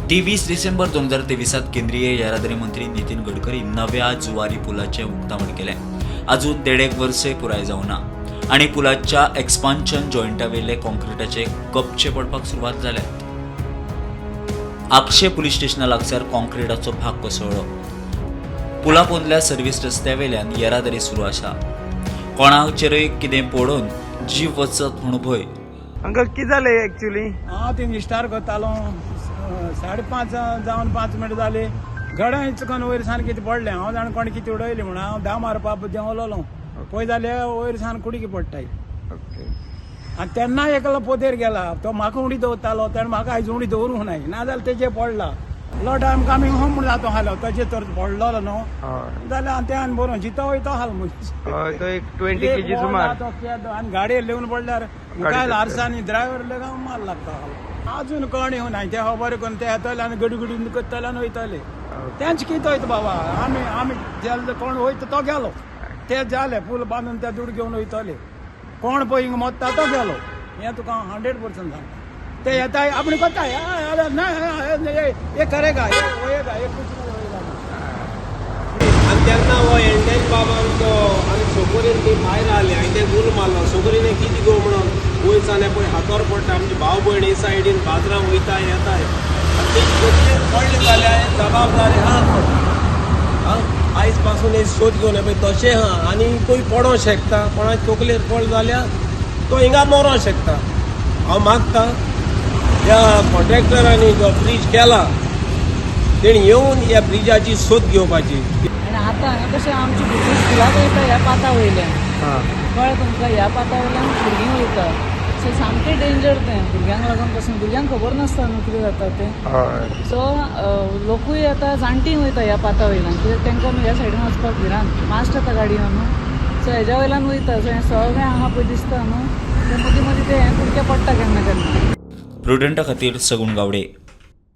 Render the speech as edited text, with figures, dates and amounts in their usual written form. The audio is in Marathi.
23 डिसेंबर 2023 केंद्रीय येरादारी मंत्री नितीन गडकरी नव्या जुवारी पुलाचे उक्तावण केले. अजून 1.5 वर्षे पुराय जावना आणि पुलाच्या एक्सपान्शन जॉइंटावेले कॉन्क्रीटाचे कपचे पडपाक सुरवात जाल्यात. आक्षे पुलीस स्टेशना लागसार कॉन्क्रीटाचो भाग कोसळ्ळो. पुला पोंदल्या सर्व्हिस रस्त्यावेल्यान येरादारी सुरू आसा. कोणाचेरय कितें पडून जीव वचत म्हूण भंय. अंकल कितें जालें एक्चुअली? हांव थिंग स्टार करतालो 5:30 जावन 5 मिनट जाली. गड्या चुकून वयर सावन कितें पडलें. हांव जाण कोण कितें उडयलें म्हणून हांव धा मारपा देंवलोलो. पळय जाल्यार वयर सावन कुडकी पडटाय. आनी तेन्ना एकलो पोतेर गेला. तो म्हाका उडी दवरतालो. तेणें म्हाका आयज उडी दवरूंक नाय नाजाल्यार तेजेर पडला. Lot I am coming home म्हणून जातो हालो. तेजेर तर पडलोलो न्हू जाल्यार तें बरोवन जितो वयतो हाल मनीस. तो एक 20 kg सुमार. आनी गाडयेर लेवन पडल्यार मुखार आरसांनी ड्रायव्हर लेगाव मार लागता हाल. अजून कोण येवं नाय. ते खबर करून ते येतले आनी गडी गडी करतले आनी वयतले. तेंच कितें वयता बाबा. आमी कोण वयता तो गेलो. ते जाले पूल बांदून ते दूड घेवन वयतले. कोण पळय हिंगा मोत्ता तो गेलो. हें तुका 100% सांगता. ते येताय आपण करताय हे करेगा हे होयेगा हे कुछ नाही होयेगा. आणि त्यांना हो एंडेल बाबांचो आनी सोकोरीन ती भायर आले आनी ते गुल मारलो. सोकोरीन कितें गो म्हणून वयरसाने पळय हातोर पडटा. आमची भाव भयण हे सायडीन बाजरां वयताय येताय. ती तकलेर पडले जाल्यार जबाबदारी हा आयज पासून हे शोध घेवन पळय तशें हा. आनी खंय पडों शकता. कोणा तकलेर पडलो जाल्यार तो हिंगा मरों शकता. हांव मागता ह्या कॉन्ट्रॅक्टरांनी जो ब्रीज केला तेणी येवन ह्या ब्रिजाची सोद घेवपाची. आनी आतां कशें आमची भुरगीं स्कुलाक वयता ह्या पाता वयल्यान. कळ्ळें तुमकां ह्या पाता वयल्यान भुरगीं वयता. सो सामकें डेंजर तें भुरग्यांक लागून पासून. भुरग्यांक खबर नासता न्हू कितें जाता तें. सो लोकूय आतां जाणटीं वयता ह्या पाता वयल्यान कित्याक तांकां न्हू ह्या सायडीन वचपाक भिरांत. मास्ट आतां गाडयो न्हू. सो हेज्या वयल्यान वयता. सो हें सगळें हांगा पळय दिसता न्हू ते मदीं मदीं ते हें कुडके पडटा केन्ना केन्ना. प्रुडंटा खातीर सगूण गावडे.